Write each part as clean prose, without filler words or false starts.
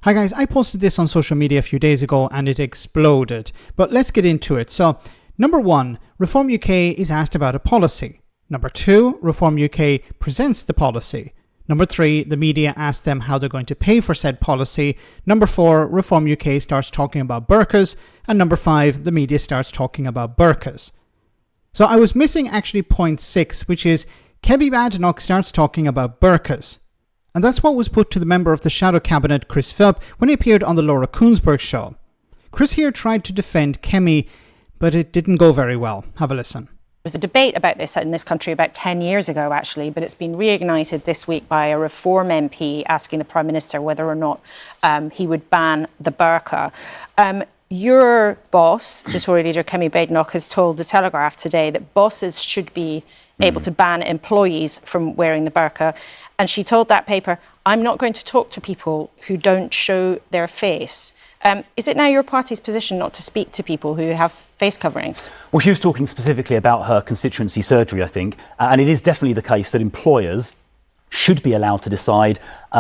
Hi guys, I posted this on social media a few days ago and it exploded. But let's get into it. So, number 1, Reform UK is asked about a policy. Number 2, Reform UK presents the policy. Number 3, the media ask them how they're going to pay for said policy. Number 4, Reform UK starts talking about burkas. And number 5, the media starts talking about burkas. So I was missing actually point 6, which is Kemi Badenoch starts talking about burkas. And that's what was put to the member of the Shadow Cabinet, Chris Philp, when he appeared on the Laura Kuenssberg show. Chris here tried to defend Kemi, but it didn't go very well. Have a listen. There was a debate about this in this country about 10 years ago, actually, but it's been reignited this week by a Reform MP asking the Prime Minister whether or not he would ban the burqa. Your boss, the Tory leader Kemi Badenoch, has told The Telegraph today that bosses should be able to ban employees from wearing the burqa. And she told that paper, I'm not going to talk to people who don't show their face. Is it now your party's position not to speak to people who have face coverings? Well, she was talking specifically about her constituency surgery, I think, and it is definitely the case that employers should be allowed to decide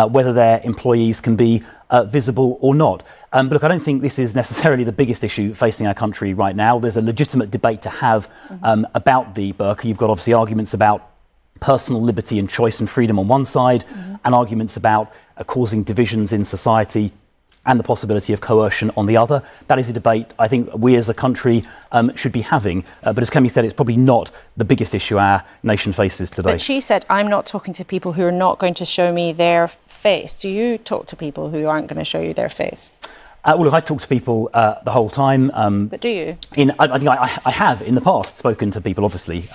whether their employees can be visible or not. But look, I don't think this is necessarily the biggest issue facing our country right now. There's a legitimate debate to have about the burqa. You've got obviously arguments about personal liberty and choice and freedom on one side, and arguments about causing divisions in society and the possibility of coercion on the other. That is a debate I think we as a country should be having. But as Kemi said, it's probably not the biggest issue our nation faces today. But she said, I'm not talking to people who are not going to show me their face. Do you talk to people who aren't going to show you their face? Well, look, I talk to people the whole time. But do you? I think I have in the past spoken to people, obviously,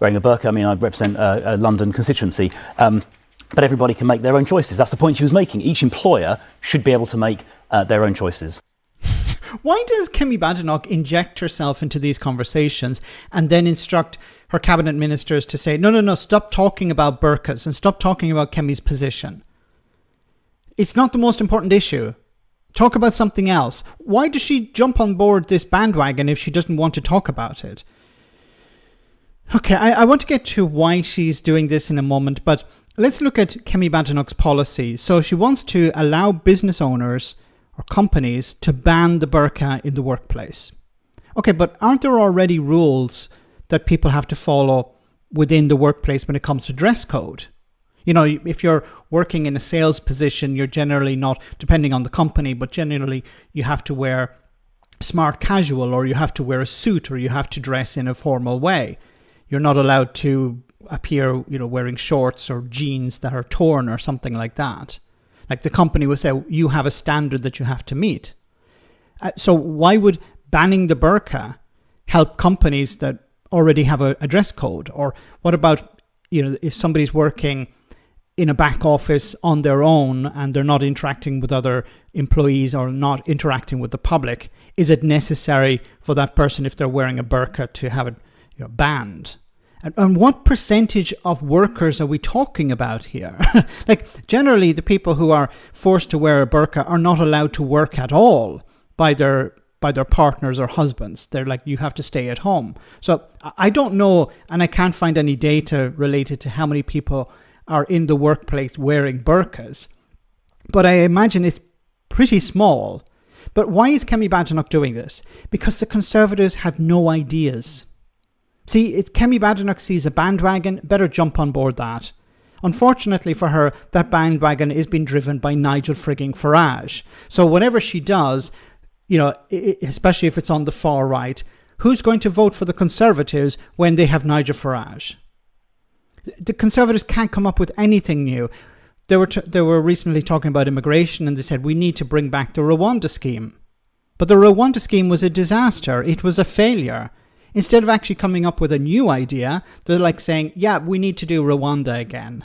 wearing a burqa. I mean, I represent a London constituency. But everybody can make their own choices. That's the point she was making. Each employer should be able to make their own choices. Why does Kemi Badenoch inject herself into these conversations and then instruct her cabinet ministers to say, no, stop talking about burqas and stop talking about Kemi's position? It's not the most important issue. Talk about something else. Why does she jump on board this bandwagon if she doesn't want to talk about it? Okay, I want to get to why she's doing this in a moment, but let's look at Kemi Badenoch's policy. So she wants to allow business owners or companies to ban the burqa in the workplace. Okay, but aren't there already rules that people have to follow within the workplace when it comes to dress code? You know, if you're working in a sales position, you're generally not, depending on the company, but generally you have to wear smart casual, or you have to wear a suit, or you have to dress in a formal way. You're not allowed to appear, wearing shorts or jeans that are torn or something like that. Like the company will say, you have a standard that you have to meet. So why would banning the burqa help companies that already have a dress code? Or what about, if somebody's working in a back office on their own and they're not interacting with other employees or not interacting with the public, is it necessary for that person, if they're wearing a burqa, to have it banned? And what percentage of workers are we talking about here? Like, generally, the people who are forced to wear a burqa are not allowed to work at all by their partners or husbands. They're like, you have to stay at home. So I don't know, and I can't find any data related to how many people are in the workplace wearing burqas, but I imagine it's pretty small. But why is Kemi Badenoch doing this? Because the Conservatives have no ideas. See, if Kemi Badenoch sees a bandwagon, better jump on board that. Unfortunately for her, that bandwagon is being driven by Nigel frigging Farage. So whatever she does, especially if it's on the far right, who's going to vote for the Conservatives when they have Nigel Farage? The Conservatives can't come up with anything new. They were recently talking about immigration, and they said we need to bring back the Rwanda scheme. But the Rwanda scheme was a disaster. It was a failure. Instead of actually coming up with a new idea, they're like saying, yeah, we need to do Rwanda again.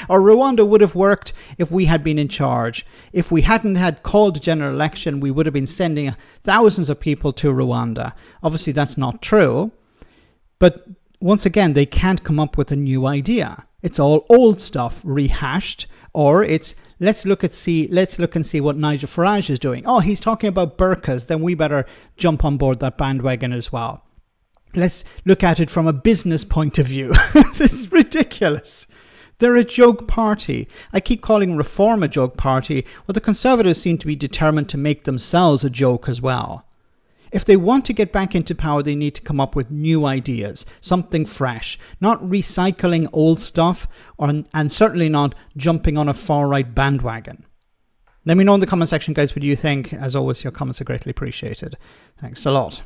Or Rwanda would have worked if we had been in charge. If we hadn't had called a general election, we would have been sending thousands of people to Rwanda. Obviously, that's not true. But once again, they can't come up with a new idea. It's all old stuff rehashed, or it's let's look and see what Nigel Farage is doing. Oh, he's talking about burqas, then we better jump on board that bandwagon as well. Let's look at it from a business point of view. It's ridiculous. They're a joke party. I keep calling Reform a joke party. Well, the Conservatives seem to be determined to make themselves a joke as well. If they want to get back into power, they need to come up with new ideas, something fresh, not recycling old stuff, and certainly not jumping on a far-right bandwagon. Let me know in the comment section, guys, what you think. As always, your comments are greatly appreciated. Thanks a lot.